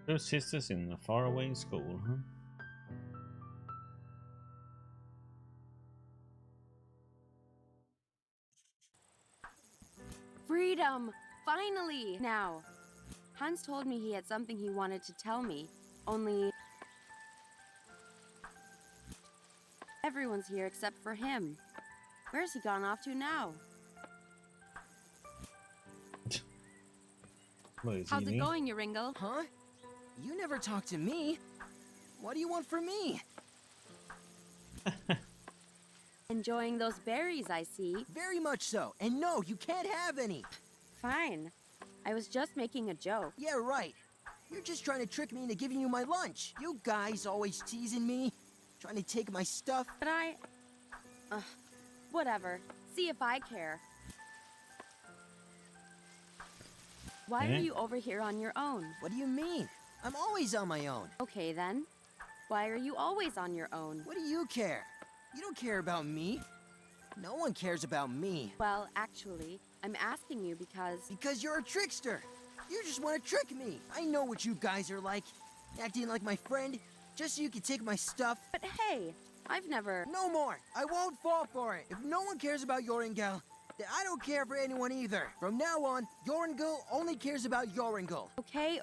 Two sisters in a faraway school, huh? Freedom! Finally! Now, Hans told me he had something he wanted to tell me, only everyone's here except for him. Where's he gone off to now? What is How's it eating? going, Yoringle? Huh? You never talk to me. What do you want from me? Enjoying those berries, I see. Very much so. And no, you can't have any. Fine. I was just making a joke. Yeah, right. You're just trying to trick me into giving you my lunch. You guys always teasing me, trying to take my stuff. But whatever. See if I care. Why are you over here on your own? What do you mean? I'm always on my own. Okay, then. Why are you always on your own? What do you care? You don't care about me. No one cares about me. Well, actually, I'm asking you because... Because you're a trickster. You just want to trick me. I know what you guys are like. Acting like my friend, just so you can take my stuff. But hey, I've never... No more. I won't fall for it. If no one cares about Yoringel, then I don't care for anyone either. From now on, Yoringel only cares about Yoringel. Okay,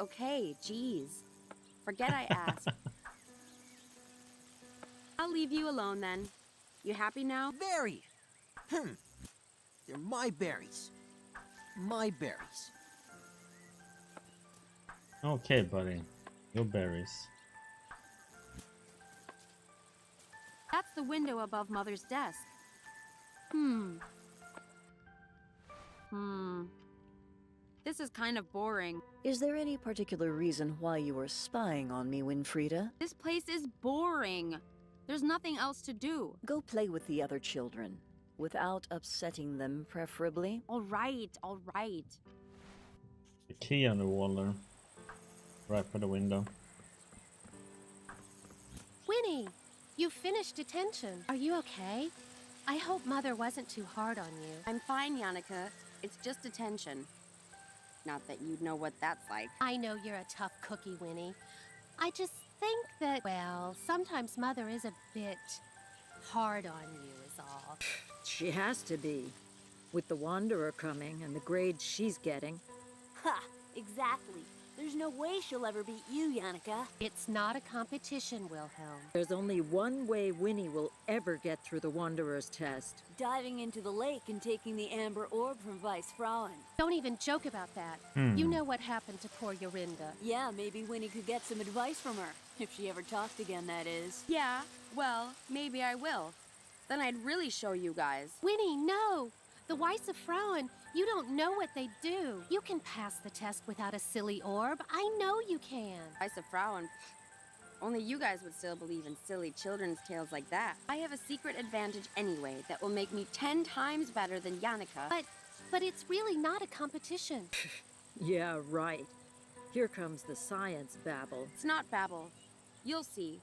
jeez. Forget I asked. I'll leave you alone then. You happy now? Very. They're my berries. My berries. Okay, buddy. Your berries. That's the window above Mother's desk. This is kind of boring. Is there any particular reason why you are spying on me, Winfrieda? This place is boring. There's nothing else to do. Go play with the other children. Without upsetting them, preferably. All right. The key on the wall there. Right by the window. Winnie, you finished detention. Are you okay? I hope Mother wasn't too hard on you. I'm fine, Yannicka. It's just detention. Not that you'd know what that's like. I know you're a tough cookie, Winnie. I just think that, well, sometimes Mother is a bit hard on you is all. She has to be, with the Wanderer coming and the grades she's getting. Ha! Exactly. There's no way she'll ever beat you, Yannicka. It's not a competition, Wilhelm. There's only one way Winnie will ever get through the Wanderer's test. Diving into the lake and taking the amber orb from Vice Frauen. Don't even joke about that. You know what happened to poor Yorinda. Yeah, maybe Winnie could get some advice from her. If she ever talked again, that is. Yeah, well, maybe I will. Then I'd really show you guys. Winnie, no! The Weiss of Frauen, you don't know what they do. You can pass the test without a silly orb. I know you can. Weiss of Frauen. Only you guys would still believe in silly children's tales like that. I have a secret advantage anyway that will make me 10 times better than Yannicka. But it's really not a competition. Yeah, right. Here comes the science babble. It's not babble. You'll see.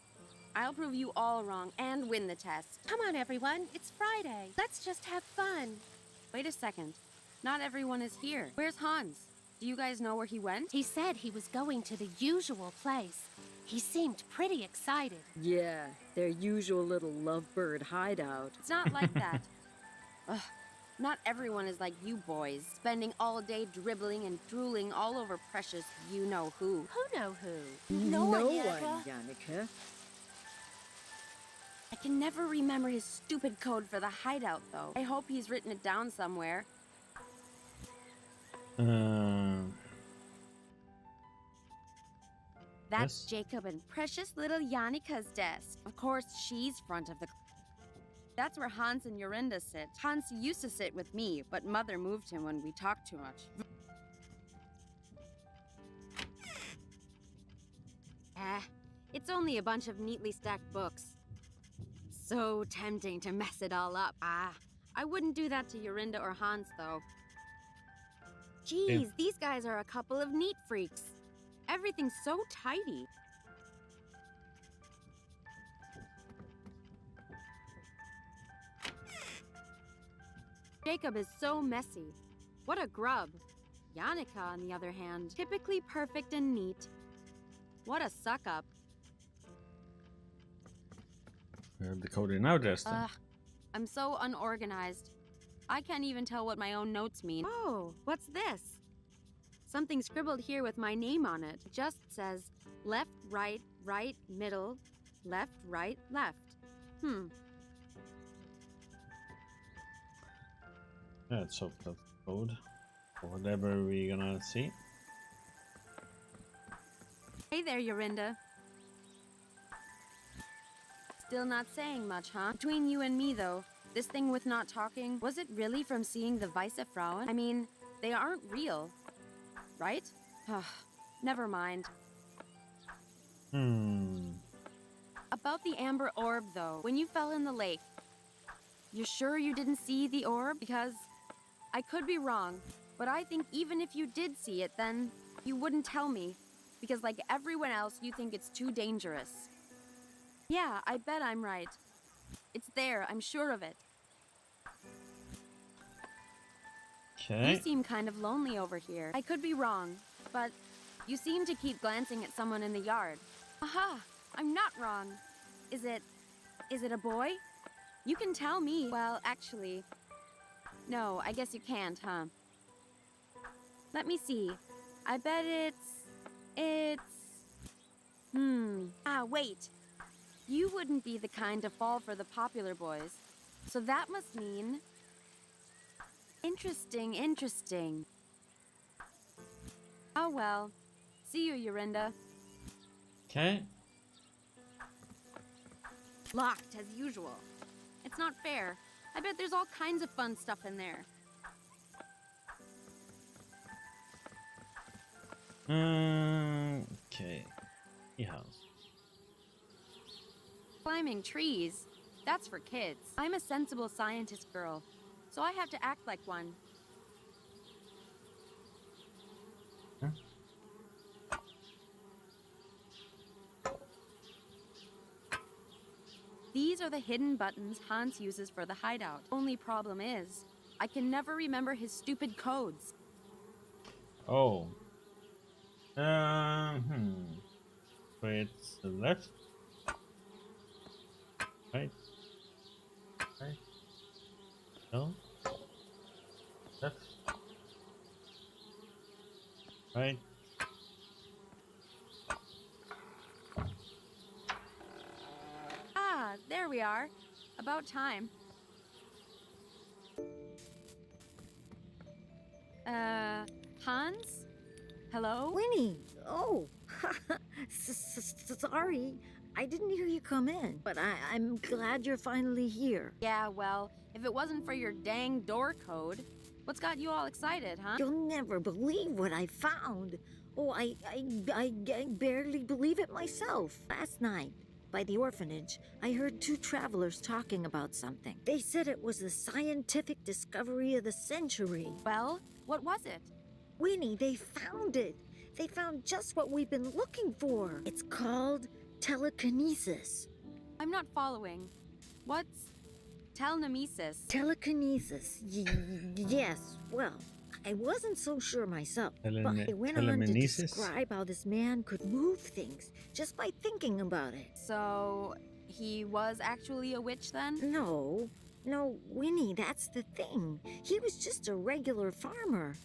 I'll prove you all wrong and win the test. Come on, everyone. It's Friday. Let's just have fun. Wait a second. Not everyone is here. Where's Hans? Do you guys know where he went? He said he was going to the usual place. He seemed pretty excited. Yeah, their usual little lovebird hideout. It's not like that. Ugh. Not everyone is like you boys, spending all day dribbling and drooling all over precious you-know-who. Who know who? No one, Yannicka. I can never remember his stupid code for the hideout, though. I hope he's written it down somewhere. That's Yes. Jacob and precious little Yannicka's desk. Of course, she's front of the... That's where Hans and Yorinda sit. Hans used to sit with me, but Mother moved him when we talked too much. It's only a bunch of neatly stacked books. So tempting to mess it all up. I wouldn't do that to Yorinda or Hans, though. Geez, these guys are a couple of neat freaks. Everything's so tidy. Jacob is so messy. What a grub. Yannicka, on the other hand, typically perfect and neat. What a suck up. The code now, Justin. I'm so unorganized. I can't even tell what my own notes mean. Oh, what's this? Something scribbled here with my name on it. It just says left, right, right, middle, left, right, left. Let's open the code. Whatever we're gonna see. Hey there, Yorinda. Still not saying much, huh? Between you and me, though, this thing with not talking, was it really from seeing the Weisse Frauen? I mean, they aren't real, right? Never mind. About the amber orb, though, when you fell in the lake, you're sure you didn't see the orb? Because I could be wrong, but I think even if you did see it, then you wouldn't tell me. Because like everyone else, you think it's too dangerous. Yeah, I bet I'm right. It's there, I'm sure of it. Okay. You seem kind of lonely over here. I could be wrong, but you seem to keep glancing at someone in the yard. Aha! I'm not wrong. Is it a boy? You can tell me. Well, actually, no, I guess you can't, huh? Let me see. I bet it's... wait. You wouldn't be the kind to fall for the popular boys. So that must mean... Interesting. Oh well. See you, Yorinda. Okay. Locked, as usual. It's not fair. I bet there's all kinds of fun stuff in there. Okay. Yeah. Climbing trees. That's for kids. I'm a sensible scientist girl, so I have to act like one. These are the hidden buttons Hans uses for the hideout. Only problem is, I can never remember his stupid codes. Oh. So it's the left. Right. No. Left. Right. Ah, there we are. About time. Hans? Hello? Winnie! Oh! Sorry. I didn't hear you come in, but I'm glad you're finally here. Yeah, well, if it wasn't for your dang door code, what's got you all excited, huh? You'll never believe what I found. Oh, I barely believe it myself. Last night, by the orphanage, I heard two travelers talking about something. They said it was the scientific discovery of the century. Well, what was it? Winnie, they found it. They found just what we've been looking for. It's called telekinesis. I'm not following. What's telenemesis? Telekinesis. Yes, well, I wasn't so sure myself, but I went on to telekinesis? describe how this man could move things just by thinking about it. So, he was actually a witch then? No, Winnie, that's the thing. He was just a regular farmer.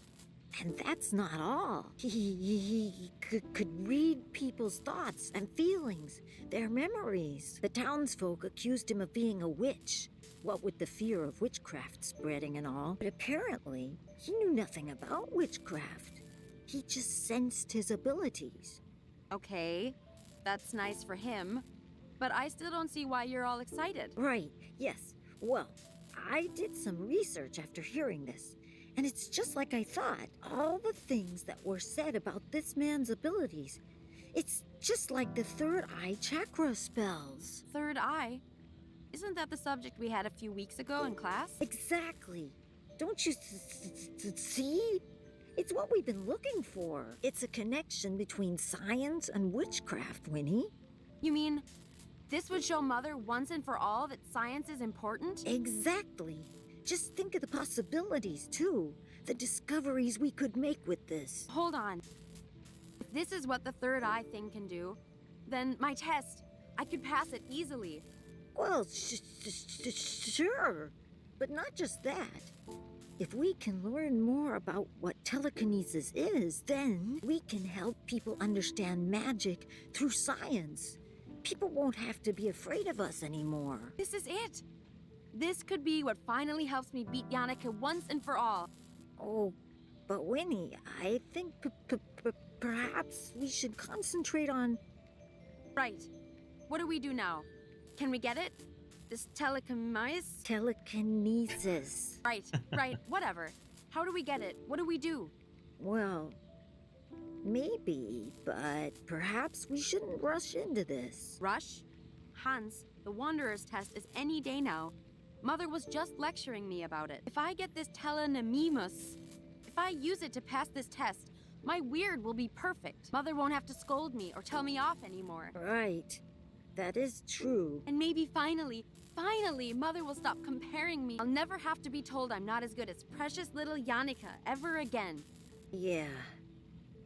And that's not all. He could read people's thoughts and feelings, their memories. The townsfolk accused him of being a witch, what with the fear of witchcraft spreading and all. But apparently, he knew nothing about witchcraft. He just sensed his abilities. Okay, that's nice for him. But I still don't see why you're all excited. Right, yes. Well, I did some research after hearing this. And it's just like I thought. All the things that were said about this man's abilities. It's just like the third eye chakra spells. Third eye? Isn't that the subject we had a few weeks ago in class? Exactly. Don't you see? It's what we've been looking for. It's a connection between science and witchcraft, Winnie. You mean, this would show Mother once and for all that science is important? Exactly. Just think of the possibilities, too. The discoveries we could make with this. Hold on. If this is what the third eye thing can do, then my test, I could pass it easily. Well, sure. But not just that. If we can learn more about what telekinesis is, then we can help people understand magic through science. People won't have to be afraid of us anymore. This is it. This could be what finally helps me beat Yannicka once and for all. Oh, but Winnie, I think perhaps we should concentrate on... Right. What do we do now? Can we get it? This telekinesis? telekinesis. Right, whatever. How do we get it? What do we do? Well, maybe, but perhaps we shouldn't rush into this. Rush? Hans, the Wanderer's test is any day now. Mother was just lecturing me about it. If I get this telekinesis, if I use it to pass this test, my weird will be perfect. Mother won't have to scold me or tell me off anymore. Right. That is true. And maybe finally, Mother will stop comparing me. I'll never have to be told I'm not as good as precious little Yannicka ever again. Yeah,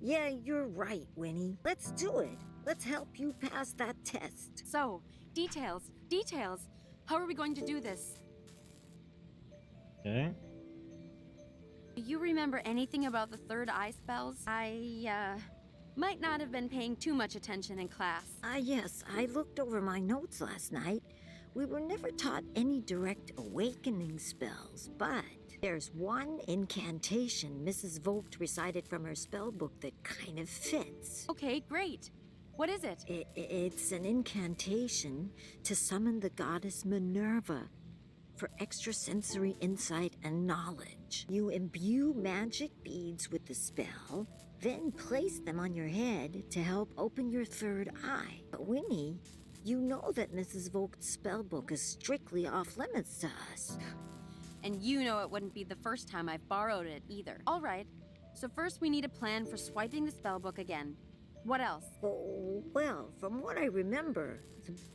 you're right, Winnie. Let's do it. Let's help you pass that test. So, details. How are we going to do this? Okay. Do you remember anything about the third eye spells? I might not have been paying too much attention in class. Yes, I looked over my notes last night. We were never taught any direct awakening spells, but there's one incantation Mrs. Vogt recited from her spell book that kind of fits. Okay, great. What is it? It's an incantation to summon the goddess Minerva for extrasensory insight and knowledge. You imbue magic beads with the spell, then place them on your head to help open your third eye. But Winnie, you know that Mrs. Vogt's spellbook is strictly off limits to us. And you know it wouldn't be the first time I've borrowed it either. All right, so first we need a plan for swiping the spellbook again. What else? Oh, well, from what I remember,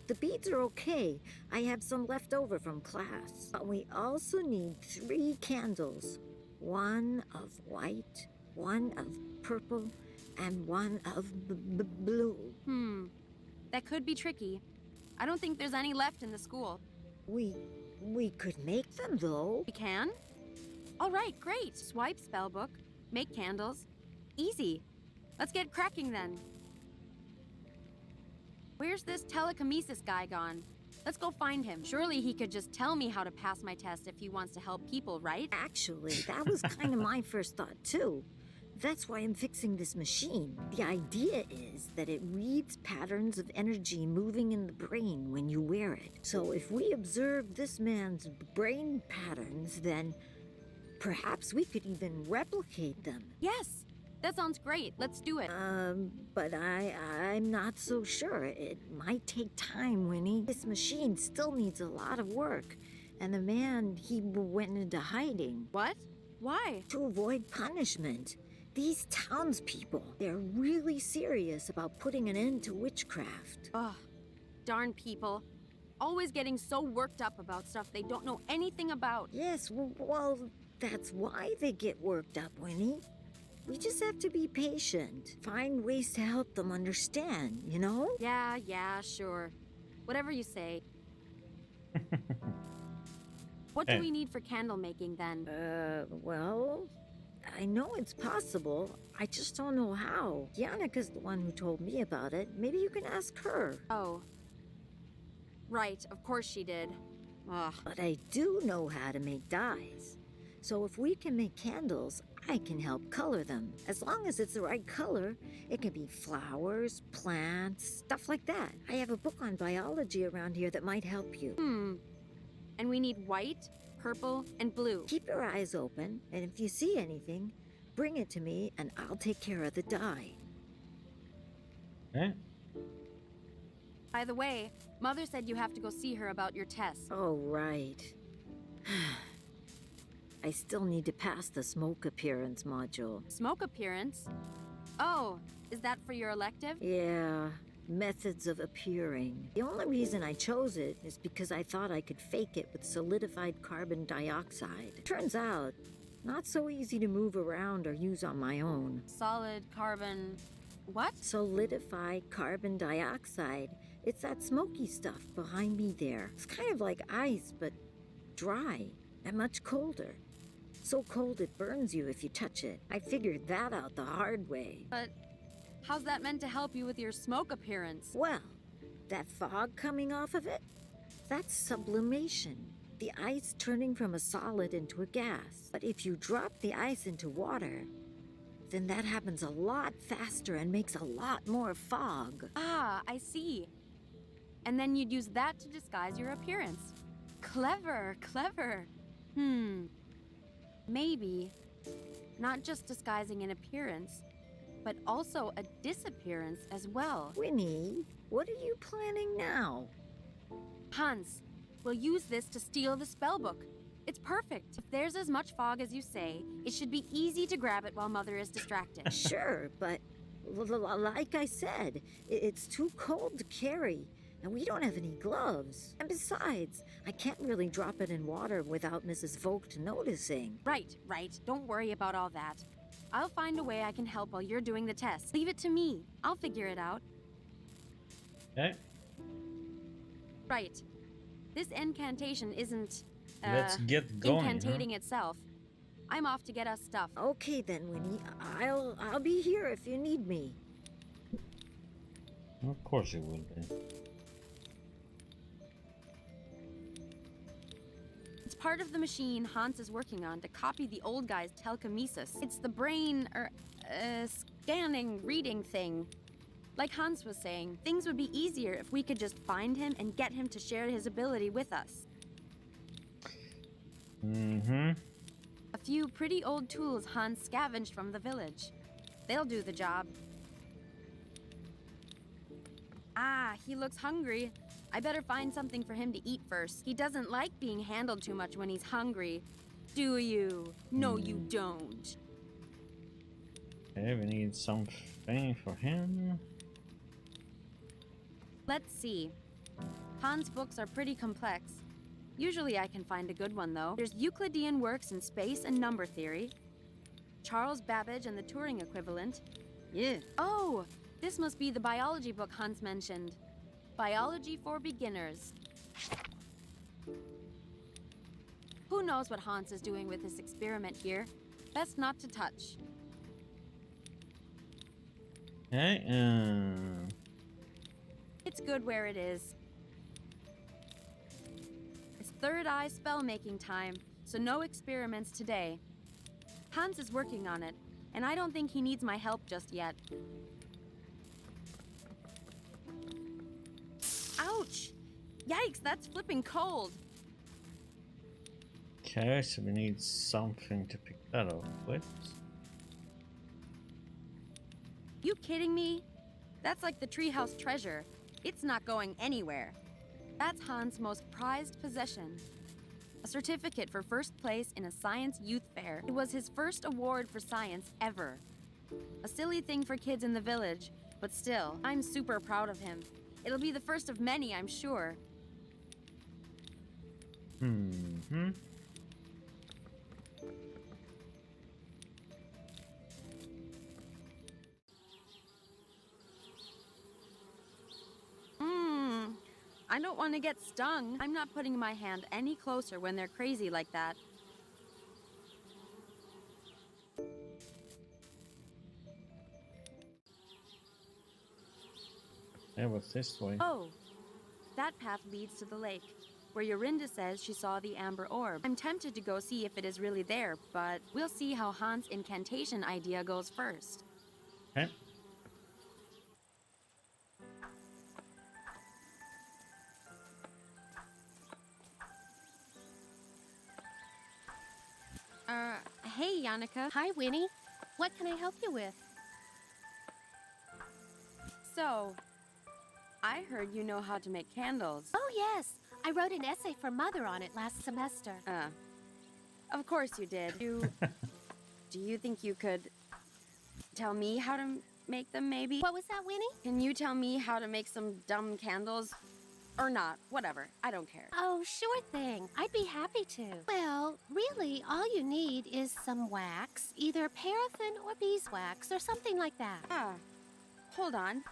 the beads are okay. I have some left over from class. But we also need 3 candles. One of white, one of purple, and one of blue. That could be tricky. I don't think there's any left in the school. We could make them, though. We can? All right, great. Swipe spellbook, make candles. Easy. Let's get cracking then. Where's this telekinesis guy gone? Let's go find him. Surely he could just tell me how to pass my test if he wants to help people, right? Actually, that was kind of my first thought, too. That's why I'm fixing this machine. The idea is that it reads patterns of energy moving in the brain when you wear it. So if we observe this man's brain patterns, then perhaps we could even replicate them. Yes, that sounds great. Let's do it. But I'm not so sure. It might take time, Winnie. This machine still needs a lot of work. And the man, he went into hiding. What? Why? To avoid punishment. These townspeople, they're really serious about putting an end to witchcraft. Ugh, darn people. Always getting so worked up about stuff they don't know anything about. Yes, well, that's why they get worked up, Winnie. We just have to be patient. Find ways to help them understand, you know? Yeah, sure. Whatever you say. What do we need for candle making then? Well, I know it's possible. I just don't know how. Yannicka's the one who told me about it. Maybe you can ask her. Oh. Right, of course she did. Ugh. But I do know how to make dyes. So if we can make candles, I can help color them. As long as it's the right color, it can be flowers, plants, stuff like that. I have a book on biology around here that might help you. And we need white, purple, and blue. Keep your eyes open, and if you see anything, bring it to me and I'll take care of the dye. Okay. By the way, Mother said you have to go see her about your test. Oh, right. I still need to pass the smoke appearance module. Smoke appearance? Oh, is that for your elective? Yeah, methods of appearing. The only reason I chose it is because I thought I could fake it with solidified carbon dioxide. Turns out, not so easy to move around or use on my own. Solid carbon What? Solidify carbon dioxide. It's that smoky stuff behind me there. It's kind of like ice, but dry and much colder. So cold it burns you if you touch it. I figured that out the hard way. But how's that meant to help you with your smoke appearance? Well, that fog coming off of it, that's sublimation. The ice turning from a solid into a gas. But if you drop the ice into water, then that happens a lot faster and makes a lot more fog. Ah, I see. And then you'd use that to disguise your appearance. Clever, clever. Maybe not just disguising an appearance, but also a disappearance as well. Winnie, what are you planning now? Hans, we'll use this to steal the spellbook. It's perfect. If there's as much fog as you say, it should be easy to grab it while Mother is distracted. Sure, but like I said, it's too cold to carry, and we don't have any gloves. And besides, I can't really drop it in water without Mrs. Vogt noticing. Right. Don't worry about all that. I'll find a way I can help while you're doing the test. Leave it to me. I'll figure it out. Okay. Right. This incantation isn't, Let's get going. incantating itself. I'm off to get us stuff. Okay then, Winnie. I'll be here if you need me. Of course you will be. It's part of the machine Hans is working on to copy the old guy's telekinesis. It's the brain, scanning, reading thing. Like Hans was saying, things would be easier if we could just find him and get him to share his ability with us. A few pretty old tools Hans scavenged from the village. They'll do the job. Ah, he looks hungry. I better find something for him to eat first. He doesn't like being handled too much when he's hungry. Do you? No, you don't. Okay, we need something for him. Let's see. Hans' books are pretty complex. Usually I can find a good one, though. There's Euclidean works in space and number theory. Charles Babbage and the Turing equivalent. Yeah. Oh, this must be the biology book Hans mentioned. Biology for Beginners. Who knows what Hans is doing with this experiment here? Best not to touch. Okay, It's good where it is. It's third eye spell making time, so no experiments today. Hans is working on it, and I don't think he needs my help just yet. Ouch! Yikes, that's flipping cold. okay, so we need something to pick that up with. You kidding me? That's like the treehouse treasure. It's not going anywhere. That's Hans' most prized possession. A certificate for first place in a science youth fair. It was his first award for science ever. A silly thing for kids in the village, but still, I'm super proud of him. It'll be the first of many, I'm sure. I don't want to get stung. I'm not putting my hand any closer when they're crazy like that. Yeah, what's this way? Oh, that path leads to the lake, where Yorinda says she saw the amber orb. I'm tempted to go see if it is really there, but we'll see how Hans' incantation idea goes first. Okay. Hey, Yannicka. Hi, Winnie. What can I help you with? So, I heard you know how to make candles. Oh, yes. I wrote an essay for Mother on it last semester. Of course you did. Do you think you could tell me how to make them, maybe? What was that, Winnie? Can you tell me how to make some dumb candles? Or not, whatever. I don't care. Oh, sure thing. I'd be happy to. Well, really, all you need is some wax, either paraffin or beeswax or something like that. Hold on.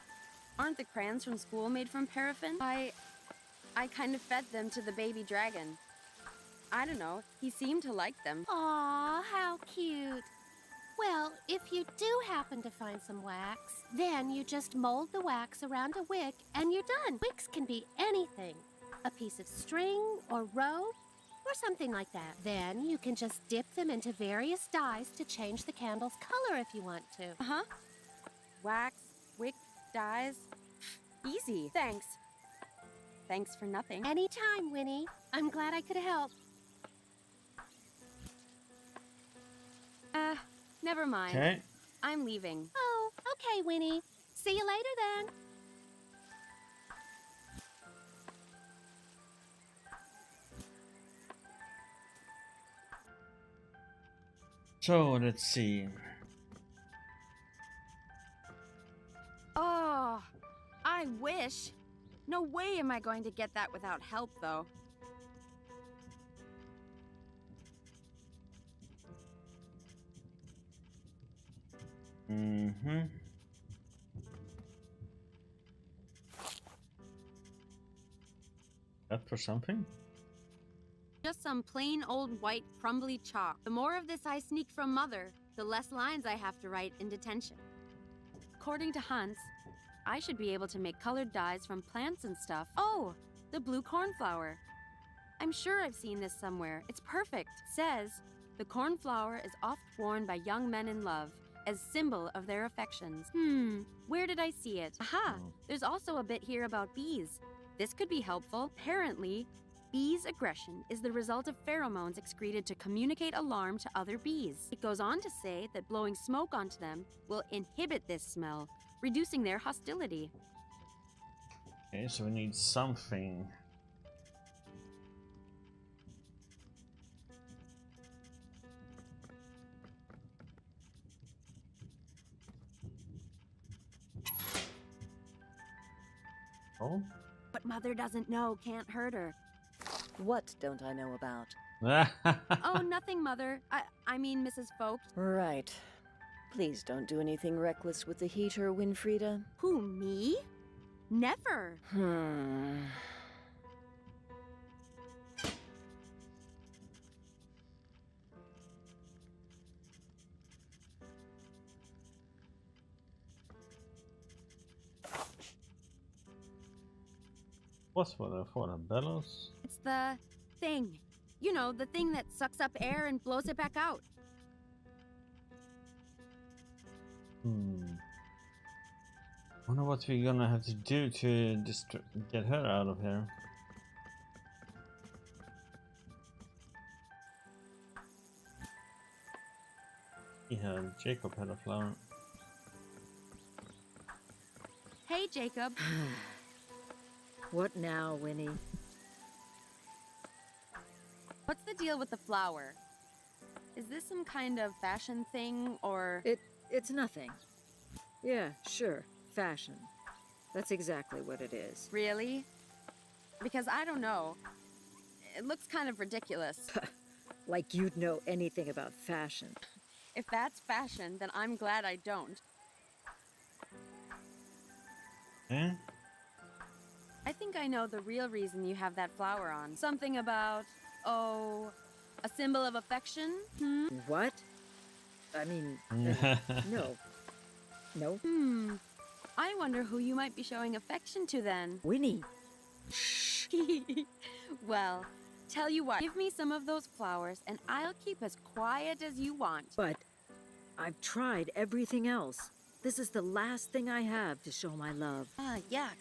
Aren't the crayons from school made from paraffin? I kind of fed them to the baby dragon. I don't know. He seemed to like them. Aw, how cute. Well, if you do happen to find some wax, then you just mold the wax around a wick and you're done. Wicks can be anything. A piece of string or rope or something like that. Then you can just dip them into various dyes to change the candle's color if you want to. Uh-huh. Wax, wick, dyes. Easy. Thanks. Thanks for nothing. Anytime, Winnie. I'm glad I could help. Never mind. Okay. I'm leaving. Oh, okay, Winnie. See you later then. So let's see. Oh, I wish. No way am I going to get that without help, though. Mm-hmm. That for something? Just some plain old white crumbly chalk. The more of this I sneak from Mother, the less lines I have to write in detention. According to Hans, I should be able to make colored dyes from plants and stuff. Oh, the blue cornflower. I'm sure I've seen this somewhere. It's perfect. It says, the cornflower is oft worn by young men in love as symbol of their affections. Where did I see it? Aha, there's also a bit here about bees. This could be helpful. Apparently, bees' aggression is the result of pheromones excreted to communicate alarm to other bees. It goes on to say that blowing smoke onto them will inhibit this smell, reducing their hostility. Okay, so we need something. Oh? What Mother doesn't know can't hurt her. What don't I know about? Oh, nothing, Mother. I mean, Mrs. Folks. Right. Please don't do anything reckless with the heater, Winfrieda. Who, me? Never. What's for the bellows? It's the thing. You know, the thing that sucks up air and blows it back out. Wonder what we're gonna have to do to get her out of here. Yeah, Jacob had a flower. Hey, Jacob. What now, Winnie? What's the deal with the flower? Is this some kind of fashion thing, or... It's nothing. Yeah, sure. Fashion. That's exactly what it is. Really? Because I don't know. It looks kind of ridiculous. Like you'd know anything about fashion. If that's fashion, then I'm glad I don't. Eh? I think I know the real reason you have that flower on. Something about, oh, a symbol of affection? What? I mean, no. No? I wonder who you might be showing affection to then. Winnie. Well, tell you what, give me some of those flowers and I'll keep as quiet as you want. But I've tried everything else. This is the last thing I have to show my love. Ah, yuck.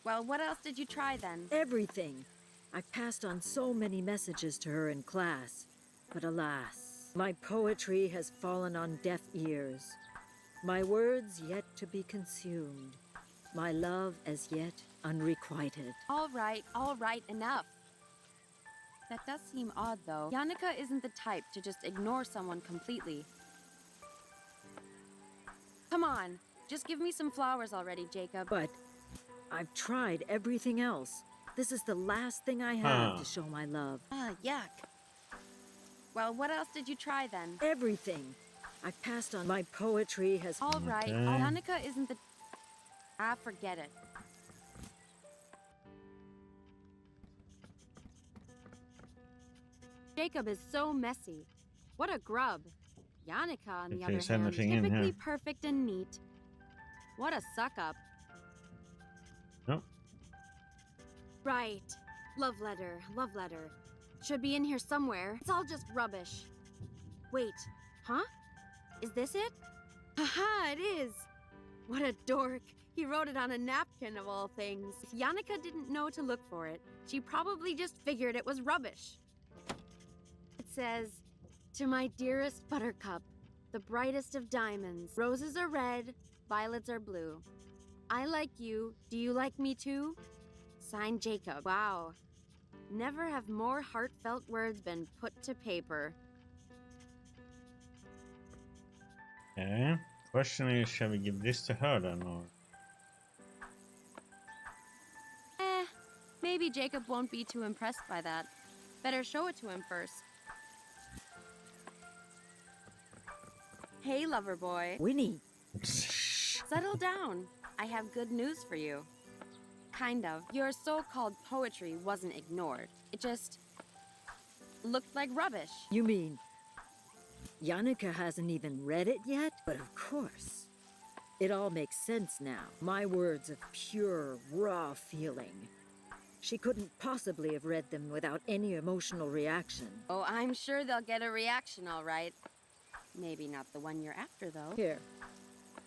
Well, what else did you try then? Everything. I've passed on so many messages to her in class. But alas, my poetry has fallen on deaf ears. My words yet to be consumed. My love as yet unrequited. All right, enough. That does seem odd, though. Yannicka isn't the type to just ignore someone completely. Come on, just give me some flowers already, Jacob. But I've tried everything else. This is the last thing I have to show my love. Ah, yuck. Well, what else did you try then? Everything. I've passed on. My poetry has... All right, Okay. Yannicka isn't the... Ah, forget it. Jacob is so messy. What a grub. Yannicka, on the Okay, other send the hand, thing in typically here. perfect and neat. What a suck-up. Nope. Right. Love letter, love letter. Should be in here somewhere. It's all just rubbish. Wait, huh? Is this it? Haha, it is! What a dork. He wrote it on a napkin of all things. If Yannicka didn't know to look for it, she probably just figured it was rubbish. It says, "To my dearest Buttercup, the brightest of diamonds. Roses are red, violets are blue. I like you. Do you like me too? Signed, Jacob." Wow. Never have more heartfelt words been put to paper. Okay. Question is, shall we give this to her then, or? Maybe Jacob won't be too impressed by that. Better show it to him first. Hey, lover boy. Winnie, Settle down. I have good news for you. Kind of. Your so-called poetry wasn't ignored. It just looked like rubbish. you mean Yannicka hasn't even read it yet? But of course. It all makes sense now. My words of pure, raw feeling. She couldn't possibly have read them without any emotional reaction. Oh, I'm sure they'll get a reaction, all right. Maybe not the one you're after, though. Here.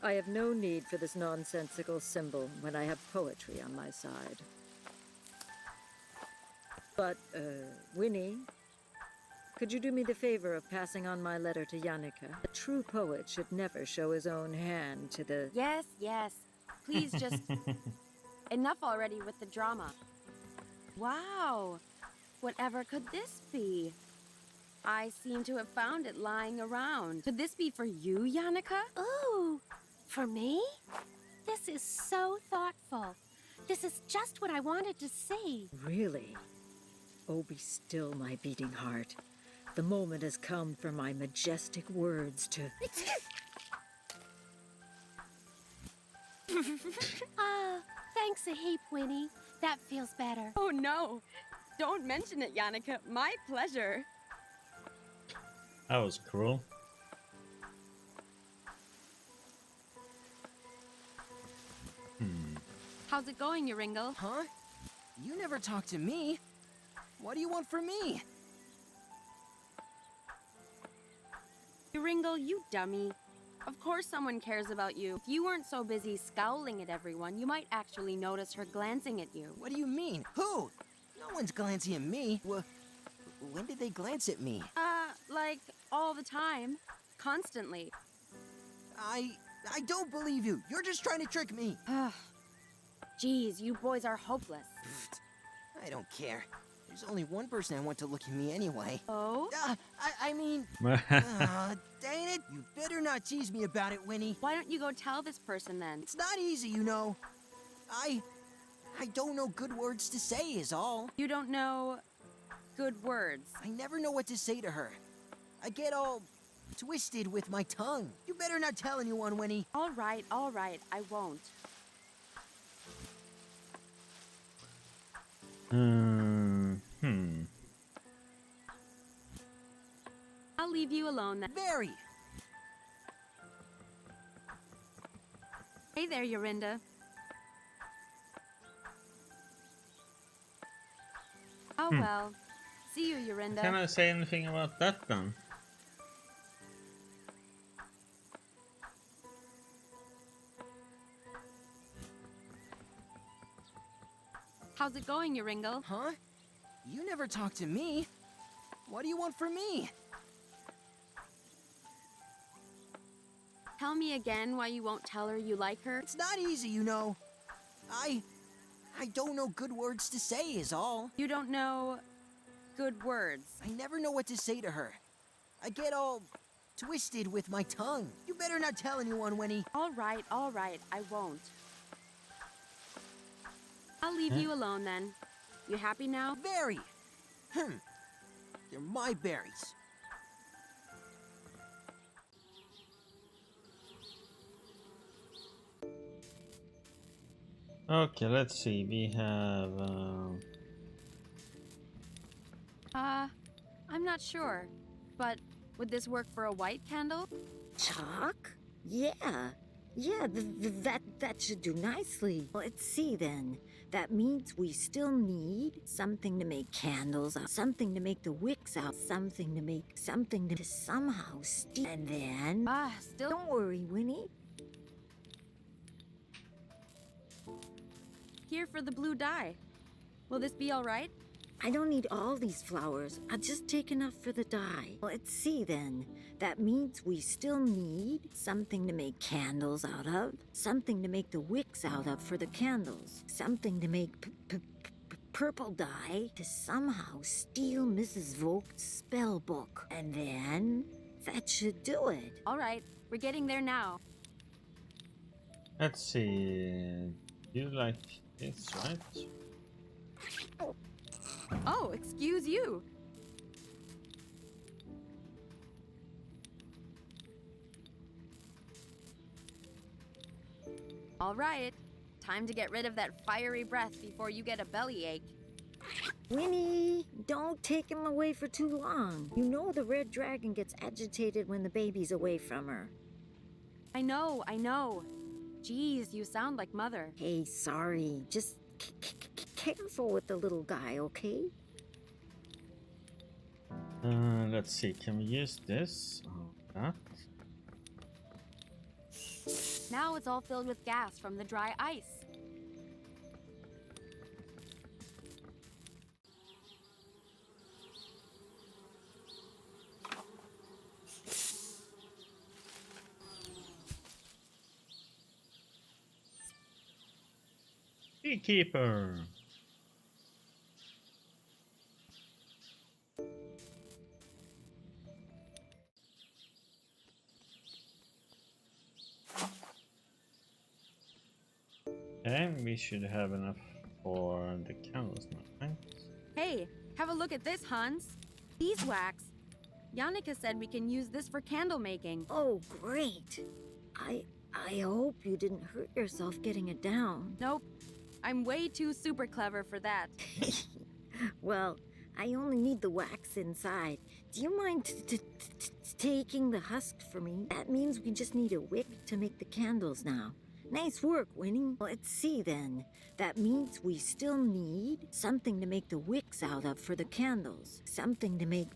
I have no need for this nonsensical symbol when I have poetry on my side. But, Winnie, could you do me the favor of passing on my letter to Yannicka? A true poet should never show his own hand to the... Yes, yes. Please just... Enough already with the drama. Wow. Whatever could this be? I seem to have found it lying around. Could this be for you, Yannicka? Ooh, for me? This is so thoughtful. This is just what I wanted to see. Really? Oh, be still, my beating heart. The moment has come for my majestic words to... Ah, thanks a heap, Winnie. That feels better. Oh, no. Don't mention it, Yannicka. My pleasure. That was cruel. How's it going, Yoringle? Huh? You never talk to me. What do you want from me? Yoringle, you dummy. Of course someone cares about you. If you weren't so busy scowling at everyone, you might actually notice her glancing at you. What do you mean? Who? No one's glancing at me. When did they glance at me? Like, all the time. Constantly. I don't believe you. You're just trying to trick me. Jeez, you boys are hopeless. I don't care. There's only one person I want to look at me anyway. Oh? I mean... dang it. You better not tease me about it, Winnie. Why don't you go tell this person then? It's not easy, you know. I don't know good words to say is all. You don't know good words. I never know what to say to her. I get all twisted with my tongue. You better not tell anyone, Winnie. All right, I won't. I'll leave you alone then. Very. Hey there, Yorinda. Oh well. See you, Yorinda. Can I say anything about that then? How's it going, Yoringle? Huh? You never talk to me. What do you want from me? Tell me again why you won't tell her you like her. It's not easy, you know. I don't know good words to say is all. You don't know good words. I never know what to say to her. I get all twisted with my tongue. You better not tell anyone, Winnie. All right, I won't. I'll leave you alone then. You happy now? Very. They're my berries. Okay, let's see. We have. I'm not sure, but would this work for a white candle? Chalk? Yeah. Yeah, that should do nicely. Let's see then. That means we still need something to make candles out, something to make the wicks out, something to somehow steal. And then Still. don't worry, Winnie. Here for the blue dye. Will this be all right? I don't need all these flowers. I'll just take enough for the dye. Let's see then. That means we still need something to make candles out of, something to make the wicks out of for the candles, something to make purple dye to somehow steal Mrs. Vogt's spell book. And then that should do it. All right, we're getting there now. Let's see. You like this, right? Oh, excuse you. All right, time to get rid of that fiery breath before you get a bellyache. Winnie, don't take him away for too long. You know the red dragon gets agitated when the baby's away from her. I know. Geez, you sound like Mother. Hey, sorry. Just careful with the little guy, okay? Let's see. Can we use this? Oh, that. Now it's all filled with gas from the dry ice. Beekeeper. And we should have enough for the candles now, right? Hey, have a look at this, Hans. Beeswax. Yannicka said we can use this for candle making. Oh, great. I hope you didn't hurt yourself getting it down. Nope. I'm way too super clever for that. Well, I only need the wax inside. Do you mind taking the husk for me? That means we just need a wick to make the candles now. Nice work, Winnie. Let's see then. That means we still need something to make the wicks out of for the candles. Something to make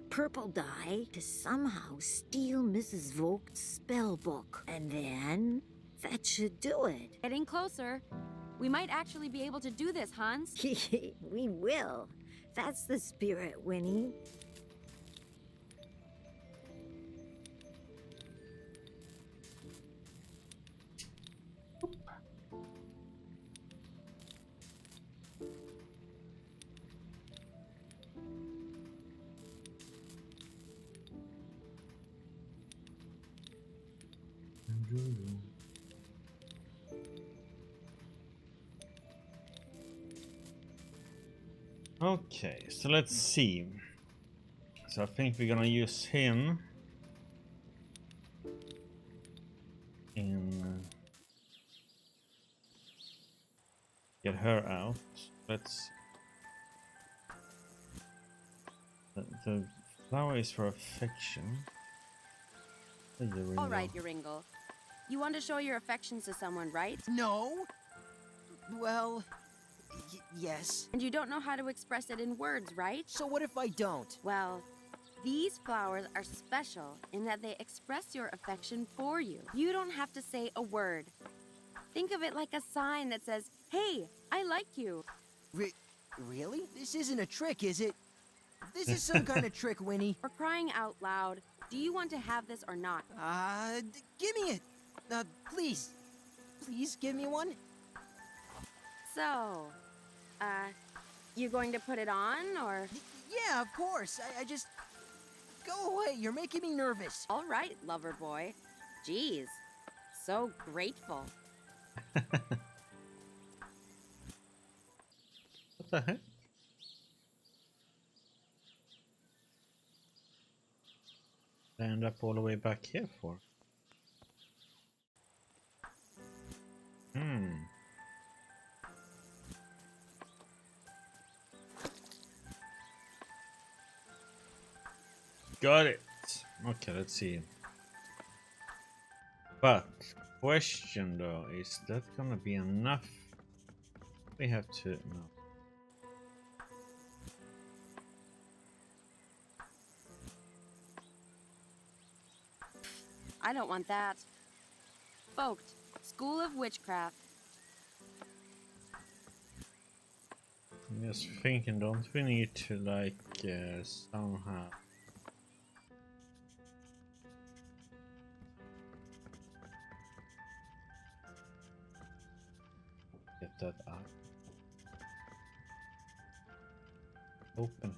purple dye to somehow steal Mrs. Vogt's spell book. And then that should do it. Getting closer. We might actually be able to do this, Hans. We will. That's the spirit, Winnie. Okay, so let's see. So I think we're gonna use him in get her out. Let's the flower is for affection. All right, Yoringle. You want to show your affections to someone, right? No? Well, yes. And you don't know how to express it in words, right? So what if I don't? Well, these flowers are special in that they express your affection for you. You don't have to say a word. Think of it like a sign that says, "Hey, I like you." Really? This isn't a trick, is it? This is some kind of trick, Winnie. For crying out loud, do you want to have this or not? Give me it. Please. Please give me one. So, you going to put it on, or? Yeah, of course. I just... Go away. You're making me nervous. All right, lover boy. Jeez, so grateful. What the heck? Stand up all the way back here for? Got it. Okay, let's see. But question though, is that gonna be enough? We have to no. I don't want that. Folked, School of Witchcraft. I'm just thinking, don't we need to like somehow get that out? Open it.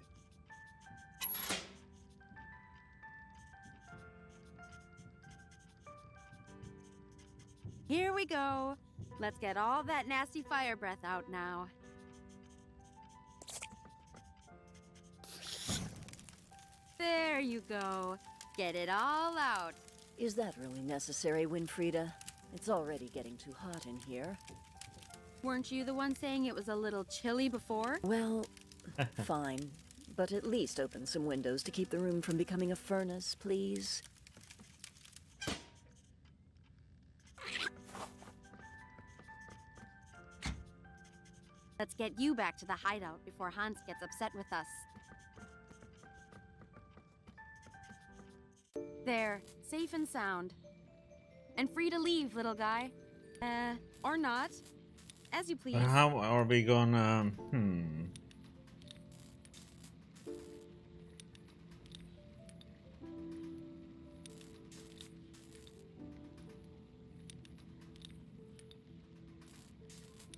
Here we go. Let's get all that nasty fire breath out now. There you go. Get it all out. Is that really necessary, Winfrieda? It's already getting too hot in here. Weren't you the one saying it was a little chilly before? Well, fine. But at least open some windows to keep the room from becoming a furnace, please. Let's get you back to the hideout before Hans gets upset with us. There, safe and sound. And free to leave, little guy. Or not. As you please. How are we gonna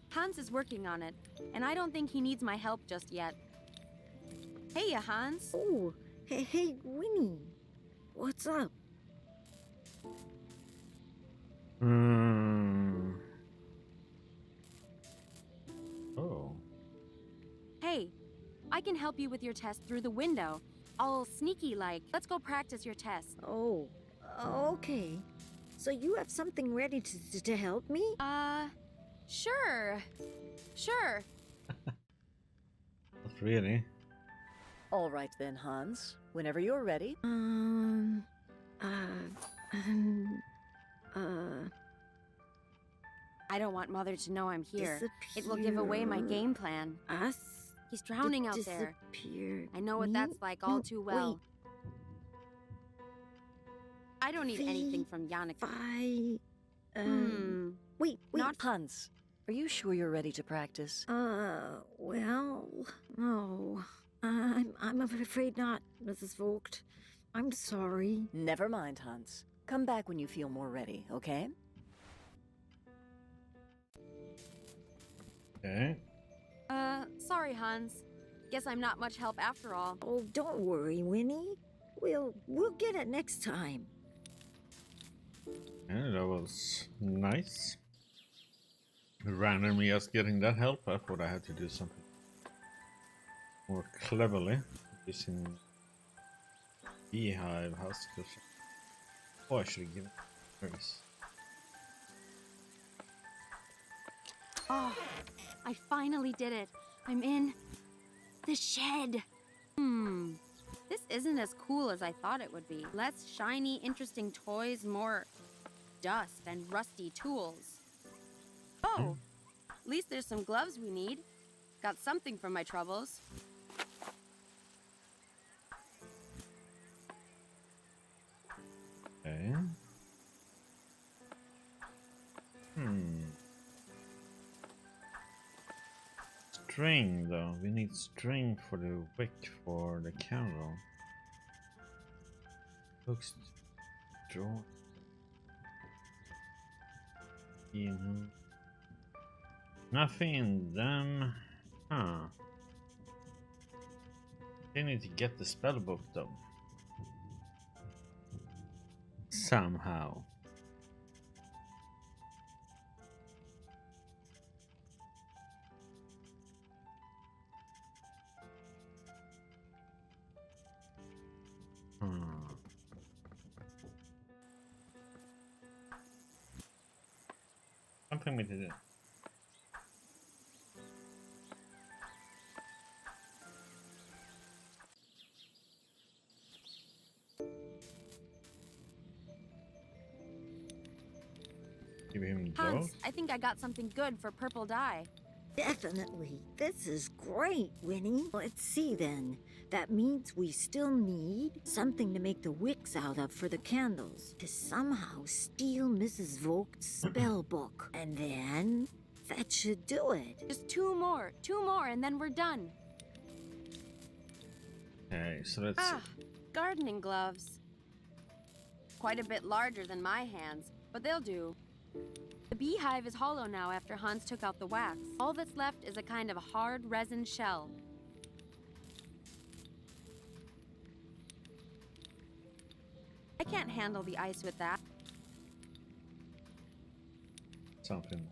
Hans is working on it, and I don't think he needs my help just yet. Hey, Hans. Oh, hey, Winnie. What's up? Oh. Hey, I can help you with your test through the window. All sneaky like. Let's go practice your test. Oh, okay. So you have something ready to help me? Sure. Sure. Not really. All right then, Hans. Whenever you're ready. I don't want Mother to know I'm here. It will give away my game plan. Us? He's drowning out there. Disappeared. I know what Me? that's like all No, too well. I don't need anything from Yannicka. Wait, Not Hans, are you sure you're ready to practice? well, no. I'm afraid not, Mrs. Vogt. I'm sorry. Never mind, Hans. Come back when you feel more ready, okay? Okay. Sorry, Hans. Guess I'm not much help after all. Oh, don't worry, Winnie. We'll get it next time. Yeah, that was nice. Randomly just getting that help. I thought I had to do something more cleverly. Using beehive house. Oh, I should have given it first. Oh, I finally did it. I'm in the shed. This isn't as cool as I thought it would be. Less shiny, interesting toys, more dust and rusty tools. Oh, at least there's some gloves we need. Got something from my troubles. Okay. String though. We need string for the wick for the candle. Hooks, draw. Nothing in them. Huh. They need to get the spell book though. Somehow. Something we did it. Give him Hans, those. I think I got something good for purple dye. Definitely. This is great, Winnie. Let's see then. That means we still need something to make the wicks out of for the candles. To somehow steal Mrs. Vogt's spell book. And then that should do it. Just two more, and then we're done. Okay, so let's Ah, gardening gloves. Quite a bit larger than my hands, but they'll do. The beehive is hollow now after Hans took out the wax. All that's left is a kind of hard resin shell. I can't handle the ice with that. something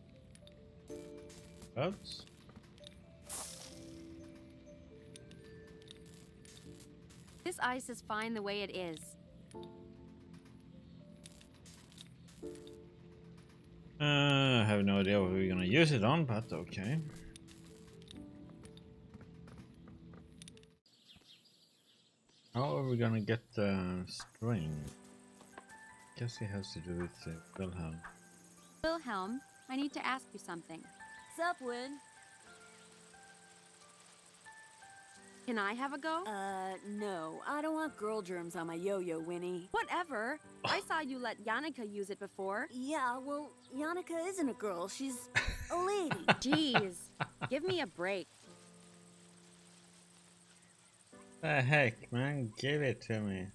else. This ice is fine the way it is. I have no idea what we're gonna use it on, but okay. How are we gonna get the string? Guess it has to do with Wilhelm. Wilhelm, I need to ask you something. Sup, Win? Can I have a go? No. I don't want girl germs on my yo-yo, Winnie. Whatever. I saw you let Yannicka use it before. Yeah, well, Yannicka isn't a girl. She's a lady. Jeez. Give me a break. The heck, man, give it to me.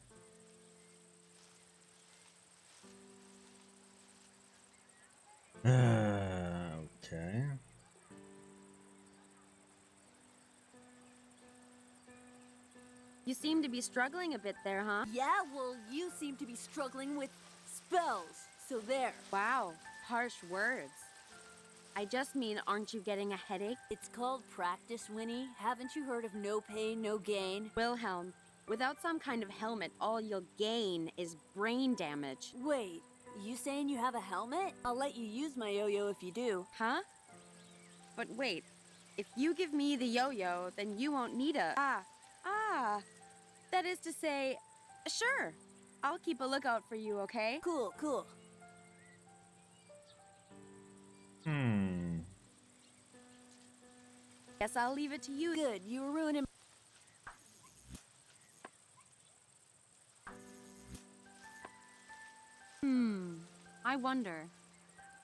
Okay. You seem to be struggling a bit there, huh? Yeah, well, you seem to be struggling with spells. So there. Wow. Harsh words. I just mean, aren't you getting a headache? It's called practice, Winnie. Haven't you heard of no pain, no gain? Wilhelm, without some kind of helmet, all you'll gain is brain damage. Wait, you saying you have a helmet? I'll let you use my yo-yo if you do. Huh? But wait, if you give me the yo-yo, then you won't need a... That is to say, sure. I'll keep a lookout for you, okay? Cool, cool. Guess I'll leave it to you. Good, you were ruining... I wonder.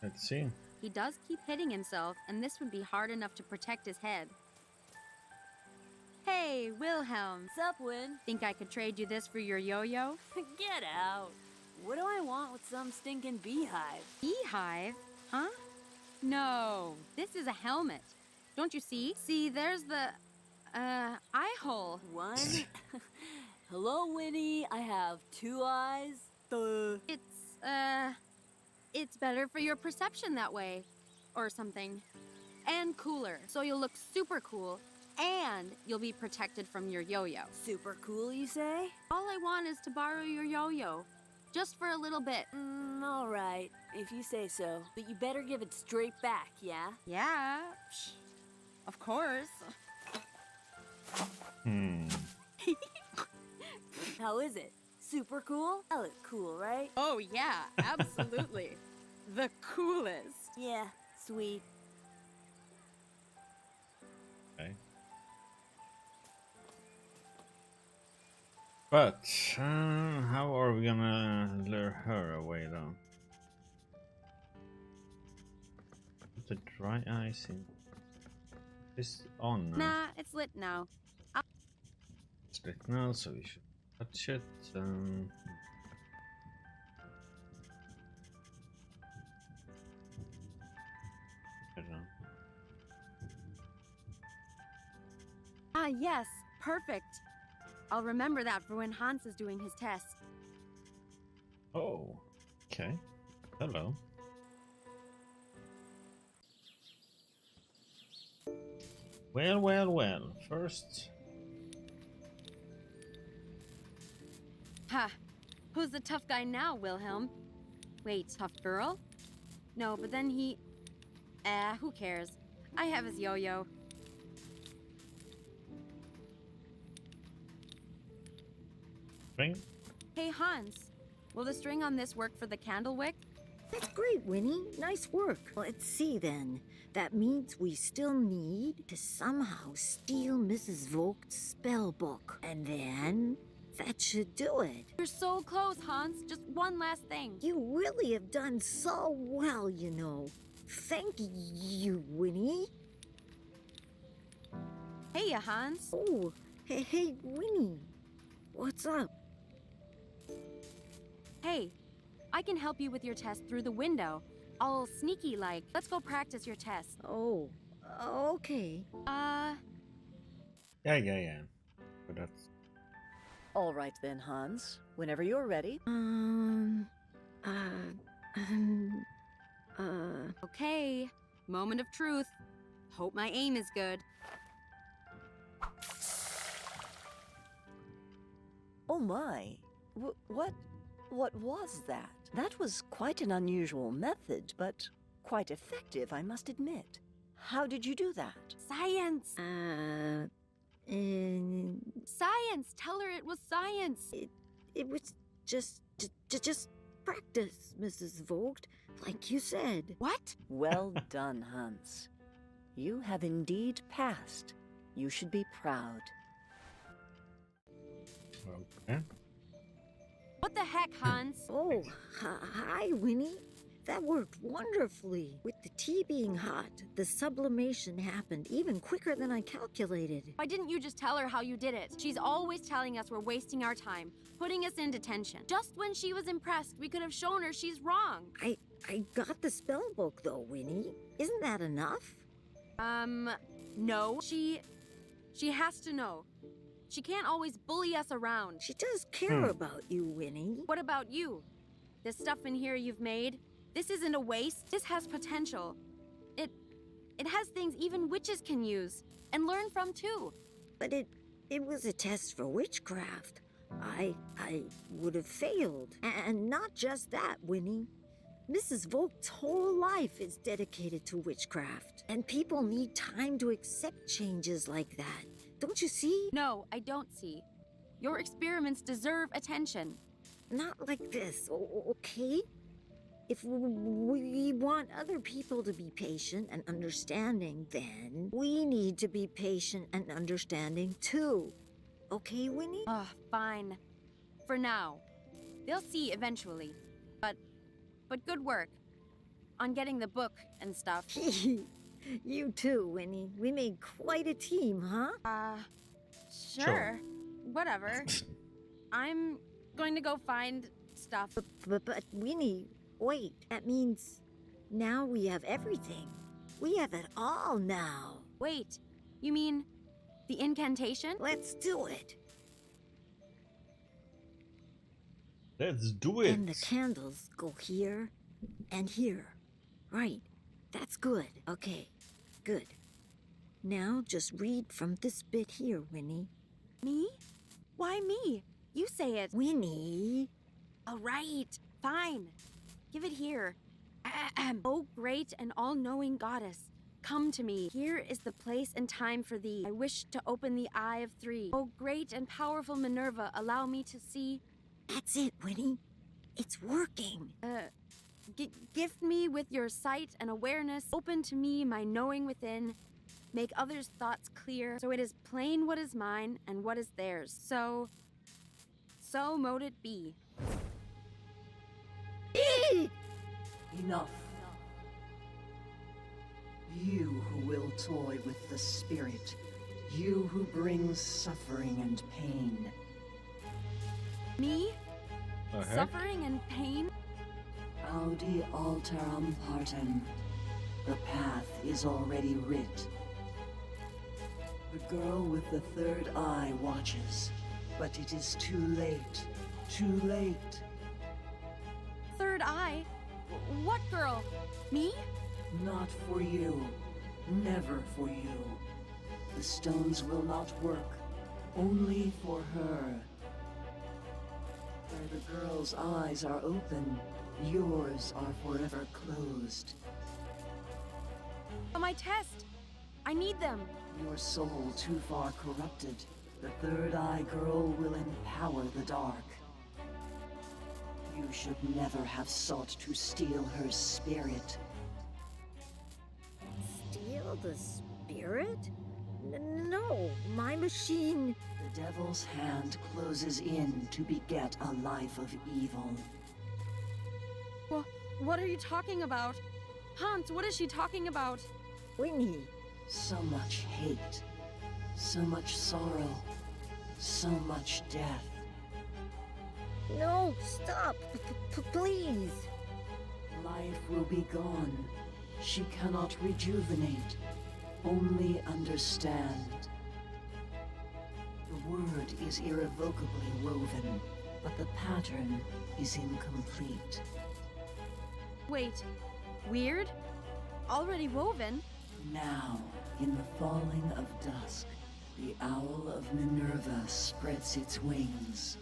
Let's see. He does keep hitting himself, and this would be hard enough to protect his head. Hey, Wilhelm. Sup, Win? Think I could trade you this for your yo-yo? Get out. What do I want with some stinking beehive? Beehive? Huh? No, this is a helmet. Don't you see? See, there's the, eye hole. One? Hello, Winnie. I have two eyes. It's better for your perception that way. Or something. And cooler, so you'll look super cool. And you'll be protected from your yo-yo. Super cool, you say? All I want is to borrow your yo-yo. Just for a little bit. All right, if you say so. But you better give it straight back, yeah? Yeah. Of course. How is it? Super cool? I look cool, right? Oh, yeah, absolutely. The coolest. Yeah, sweet. Okay. But how are we gonna lure her away though? Put the dry ice in. It's on now. Nah, it's lit now. It's lit now, so we should touch it. I don't know. Ah, yes, perfect. I'll remember that for when Hans is doing his test. Oh, okay. Hello. Well, well, well. First, Ha! Who's the tough guy now, Wilhelm? Wait, tough girl? No, but then he... who cares? I have his yo-yo. string. Hey, Hans. Will the string on this work for the candle wick? That's great, Winnie. Nice work. Let's see then. That means we still need to somehow steal Mrs. Vogt's spell book. And then that should do it. You're so close, Hans. Just one last thing. You really have done so well, you know. Thank you, Winnie. Hey, Hans. Oh, hey, Winnie. What's up? Hey, I can help you with your test through the window. All sneaky like. Let's go practice your test. Oh, okay. Yeah. But that's... All right then, Hans. Whenever you're ready. Okay. Moment of truth. Hope my aim is good. Oh my. What was that? That was quite an unusual method, but quite effective, I must admit. How did you do that? Science! Science! Tell her it was science! It was just practice, Mrs. Vogt, like you said. What? Well done, Hans. You have indeed passed. You should be proud. Okay. What the heck, Hans? Oh, hi, Winnie. That worked wonderfully. With the tea being hot, the sublimation happened even quicker than I calculated. Why didn't you just tell her how you did it? She's always telling us we're wasting our time, putting us in detention. Just when she was impressed, we could have shown her she's wrong. I got the spell book, though, Winnie. Isn't that enough? No. She has to know. She can't always bully us around. She does care about you, Winnie. What about you? This stuff in here you've made, this isn't a waste. This has potential. It has things even witches can use and learn from too. But it was a test for witchcraft. I would have failed. And not just that, Winnie. Mrs. Vogt's whole life is dedicated to witchcraft. And people need time to accept changes like that. Don't you see? No, I don't see. Your experiments deserve attention. Not like this, okay? If we want other people to be patient and understanding, then we need to be patient and understanding too. Okay, Winnie? Fine. For now. They'll see eventually. But good work. On getting the book and stuff. You too, Winnie. We made quite a team, huh? Sure. Whatever. I'm going to go find stuff. But Winnie, wait. That means now we have everything. We have it all now. Wait, you mean the incantation? Let's do it. Let's do it! And the candles go here and here. Right. That's good. Okay. Good. Now just read from this bit here, Winnie. Me? Why me? You say it. Winnie. All right. Fine. Give it here. Oh, great and all-knowing goddess, come to me. Here is the place and time for thee. I wish to open the eye of three. Oh, great and powerful Minerva, allow me to see. That's it, Winnie. It's working. Gift me with your sight and awareness. Open to me my knowing within. Make others' thoughts clear, so it is plain what is mine and what is theirs. So mote it be. Enough. You who will toy with the spirit. You who brings suffering and pain. Me? Okay. Suffering and pain? Audi alteram partem. The path is already writ. The girl with the third eye watches, but it is too late. Too late. Third eye? What girl? Me? Not for you. Never for you. The stones will not work. Only for her. Where the girl's eyes are open, yours are forever closed. My test. I need them. Your soul too far corrupted. The third eye girl will empower the dark. You You should never have sought to steal her spirit. Steal the spirit? No, my machine. The devil's hand closes in to beget a life of evil. What are you talking about? Hans, what is she talking about? Winnie, So much hate, so much sorrow, so much death. no, stop, please. Life will be gone. She cannot rejuvenate, only understand. The word is irrevocably woven, but the pattern is incomplete. Wait, weird? Already woven? Now, in the falling of dusk, the owl of Minerva spreads its wings.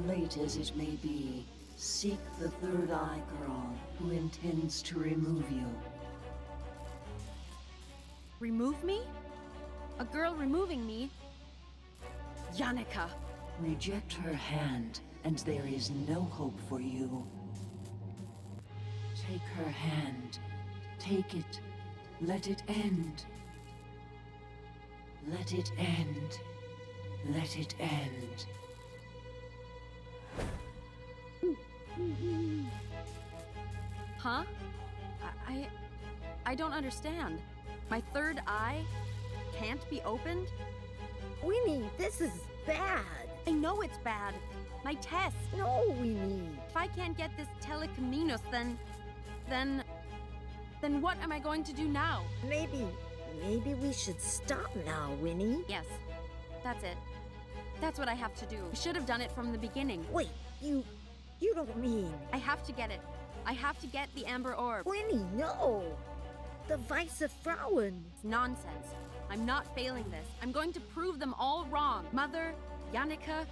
Late as it may be, seek the Third Eye Girl who intends to remove you. Remove me? A girl removing me? Yannicka! Reject her hand, and there is no hope for you. Take her hand. Take it. Let it end. Let it end. Let it end. Huh? I don't understand. My third eye can't be opened? Winnie, this is bad. I know it's bad. My test. No, Winnie. If I can't get this telecaminos, then what am I going to do now? Maybe we should stop now, Winnie. Yes, that's it. That's what I have to do. I should have done it from the beginning. Wait, you don't mean... I have to get it. I have to get the amber orb. Winnie, no! The Weiße Frauen. It's nonsense. I'm not failing this. I'm going to prove them all wrong. Mother, Yannicka,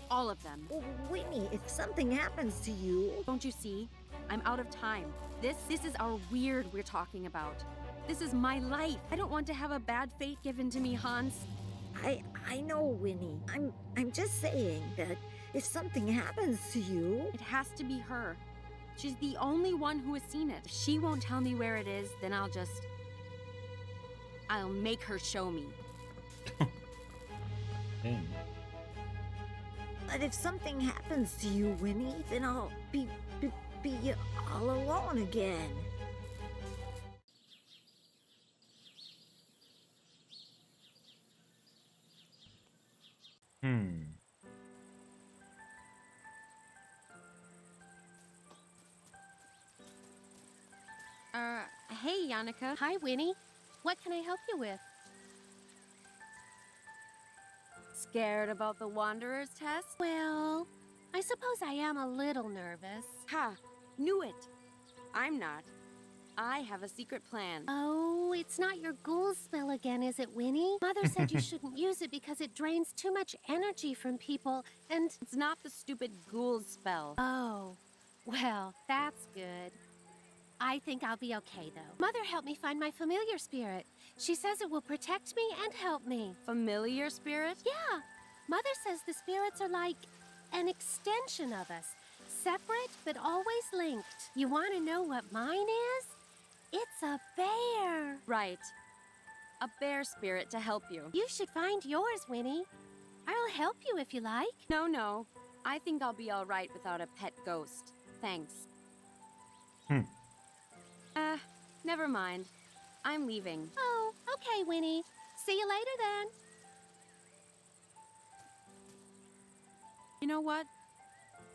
all of them. Winnie, if something happens to you... Don't you see? I'm out of time. This is our weird we're talking about. This is my life. I don't want to have a bad fate given to me, Hans. I know, Winnie. I'm just saying that if something happens to you... It has to be her. She's the only one who has seen it. If she won't tell me where it is, then I'll make her show me. Dang. But if something happens to you, Winnie, then I'll be all alone again. Hey, Yannicka. Hi, Winnie. What can I help you with? Scared about the Wanderer's test? Well, I suppose I am a little nervous. Ha! Knew it! I'm not. I have a secret plan. Oh, it's not your ghoul spell again, is it, Winnie? Mother said you shouldn't use it because it drains too much energy from people, and... It's not the stupid ghoul spell. Oh, well, that's good. I think I'll be okay, though. Mother helped me find my familiar spirit. She says it will protect me and help me. Familiar spirit? Yeah. Mother says the spirits are like an extension of us. Separate, but always linked. You want to know what mine is? It's a bear. Right. A bear spirit to help you. You should find yours, Winnie. I'll help you if you like. No. I think I'll be all right without a pet ghost. Thanks. Never mind. I'm leaving. Oh, okay, Winnie. See you later then. You know what?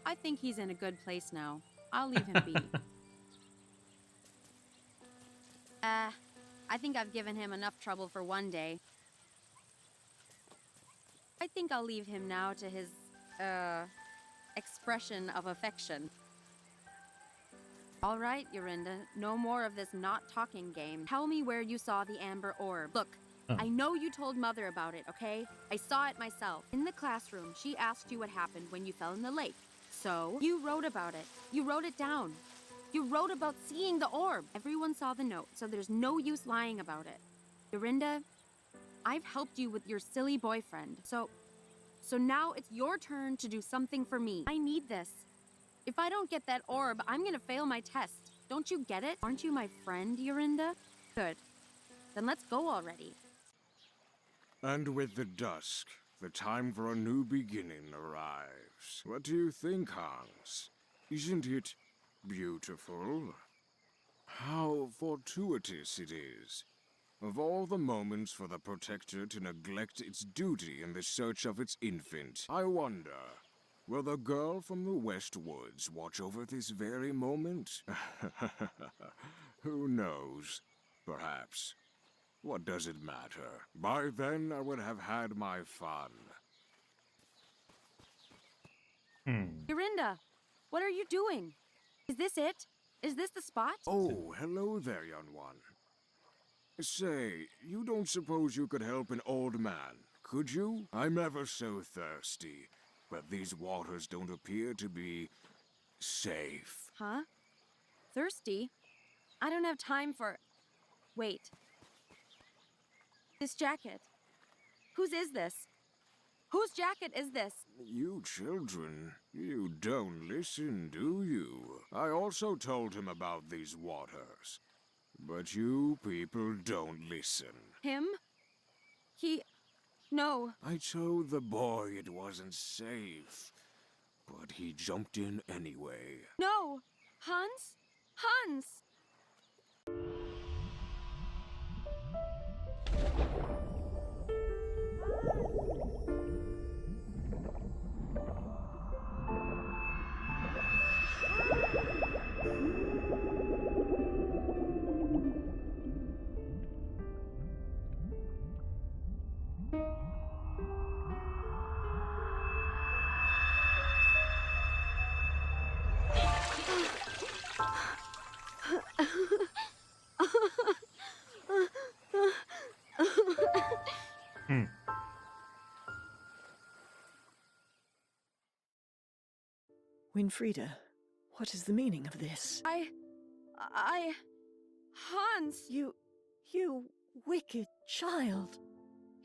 I think he's in a good place now. I'll leave him be. I think I've given him enough trouble for one day. I think I'll leave him now to his, expression of affection. All right, Yorinda, no more of this not-talking game. Tell me where you saw the amber orb. Look, I know you told Mother about it, okay? I saw it myself. In the classroom, she asked you what happened when you fell in the lake. So, you wrote about it. You wrote it down. You wrote about seeing the orb. Everyone saw the note, so there's no use lying about it. Yorinda, I've helped you with your silly boyfriend, so So now it's your turn to do something for me. I need this. If I don't get that orb, I'm gonna fail my test. Don't you get it? Aren't you my friend, Yorinda? Good. Then let's go already. And with the dusk, the time for a new beginning arrives. What do you think, Hans? Isn't it beautiful? How fortuitous it is. Of all the moments for the Protector to neglect its duty in the search of its infant, I wonder, will the girl from the West Woods watch over this very moment? Who knows? Perhaps. What does it matter? By then, I would have had my fun. Yorinda, what are you doing? Is this it? Is this the spot? Oh, hello there, young one. Say, you don't suppose you could help an old man, could you? I'm ever so thirsty, but these waters don't appear to be safe. Huh? Thirsty? I don't have time for... Wait. This jacket. Whose is this? Whose jacket is this? You children, you don't listen, do you? I also told him about these waters. But you people don't listen. Him? He... No. I told the boy it wasn't safe, but he jumped in anyway. No! Hans? Hans! Winfrieda, what is the meaning of this? Hans! You wicked child.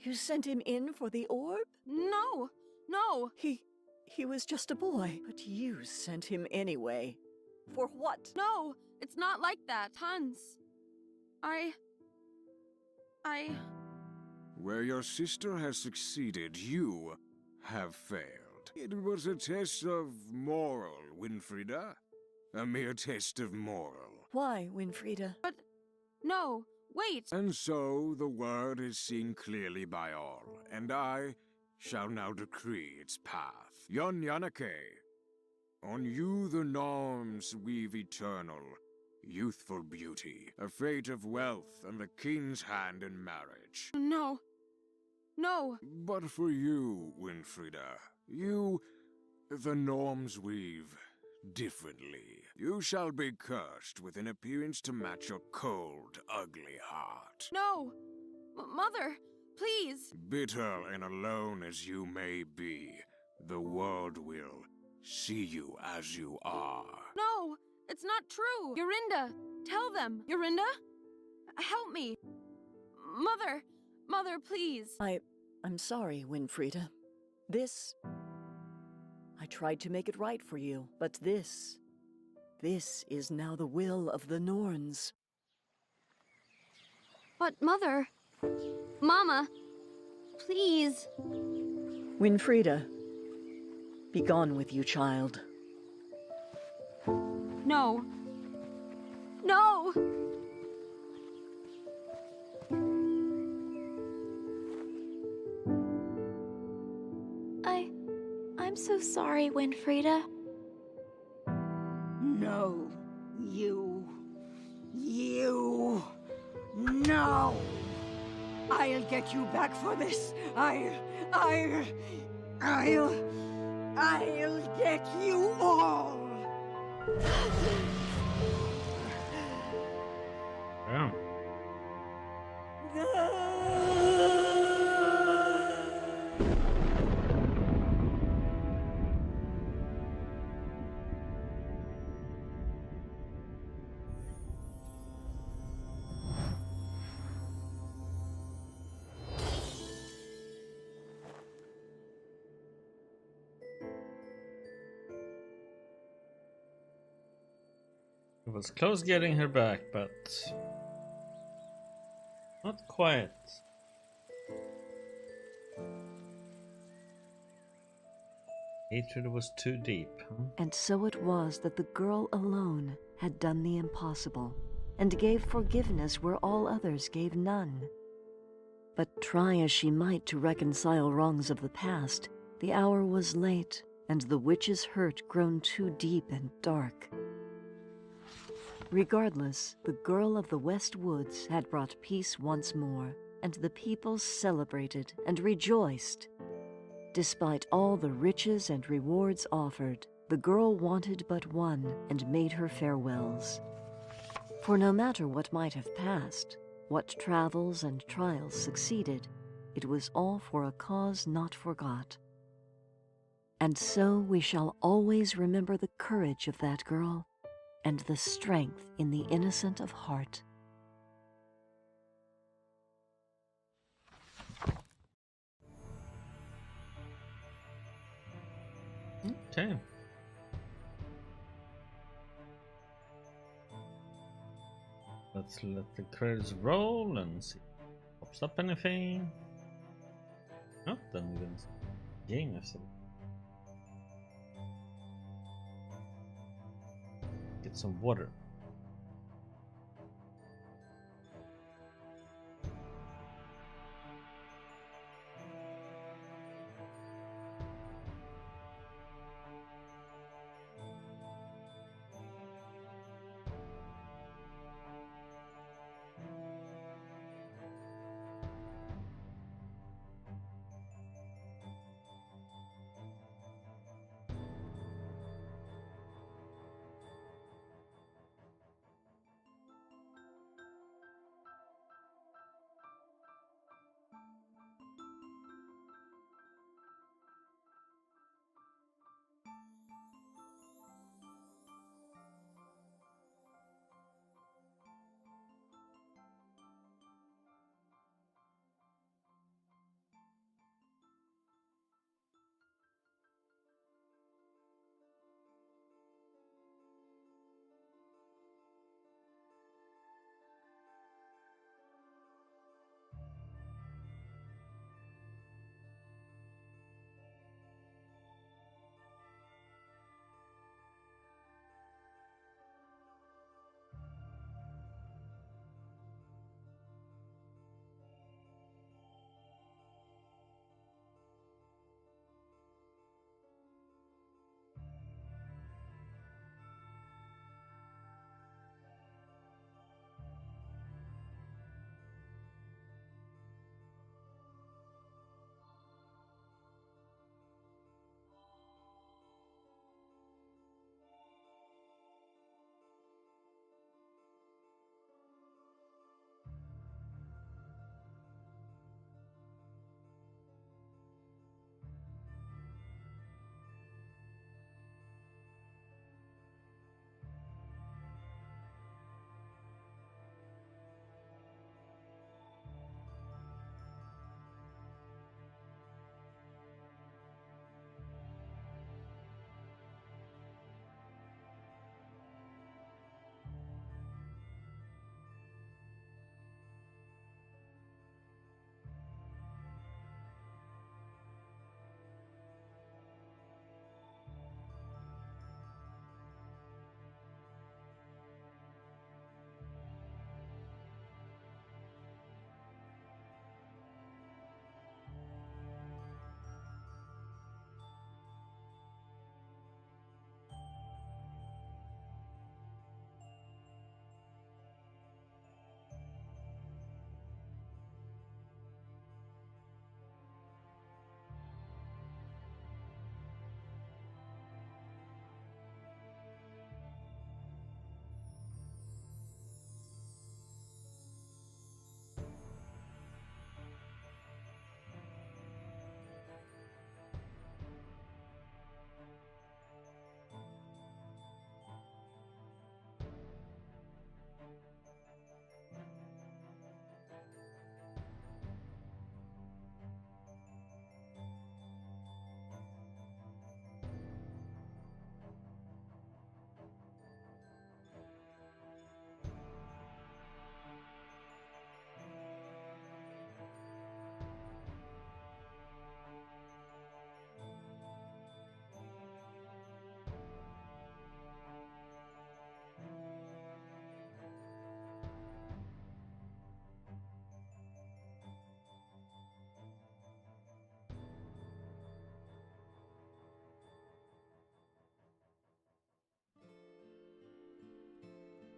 You sent him in for the orb? No! No! He was just a boy, but you sent him anyway. For what? No! It's not like that, Hans. Where your sister has succeeded, you have failed. It was a test of moral, Winfrieda. A mere test of moral. Why, Winfrieda? No, wait! And so the word is seen clearly by all, and I shall now decree its path. Yon Yanake, on you the norms weave eternal, youthful beauty, a fate of wealth and the king's hand in marriage. No. No. But for you, Winfrieda, you, the norms weave differently. You shall be cursed with an appearance to match your cold, ugly heart. No! Mother, please! Bitter and alone as you may be, the world will see you as you are. No! It's not true! Yorinda! Tell them! Yorinda? Help me! Mother, please! I'm sorry, Winfrieda. I tried to make it right for you, but this is now the will of the Norns. But Mother... Mama... Please... Winfrieda, be gone with you, child. No. No! I'm so sorry, Winfrieda. No, no! I'll get you back for this. I'll get you all! Yeah. It was close getting her back, but not quite. Hatred was too deep. Huh? And so it was that the girl alone had done the impossible, and gave forgiveness where all others gave none. But try as she might to reconcile wrongs of the past, the hour was late, and the witch's hurt grown too deep and dark. Regardless, the girl of the West Woods had brought peace once more, and the people celebrated and rejoiced. Despite all the riches and rewards offered, the girl wanted but one and made her farewells. For no matter what might have passed, what travels and trials succeeded, it was all for a cause not forgot. And so we shall always remember the courage of that girl and the strength in the innocent of heart. Okay. Let's let the credits roll and see if pops up anything. Oh, then we're gonna game after. Get some water.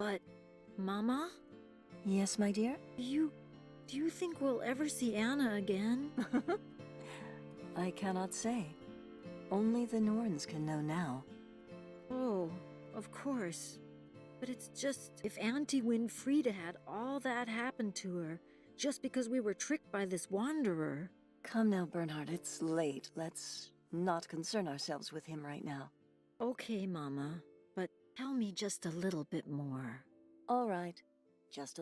But, Mama? Yes, my dear? Do you think we'll ever see Anna again? I cannot say. Only the Norns can know now. Oh, of course. But it's just, if Auntie Winfrieda had all that happen to her, just because we were tricked by this wanderer. Come now, Bernhard, it's late. Let's not concern ourselves with him right now. Okay, Mama, but tell me just a little bit more. All right, just a little.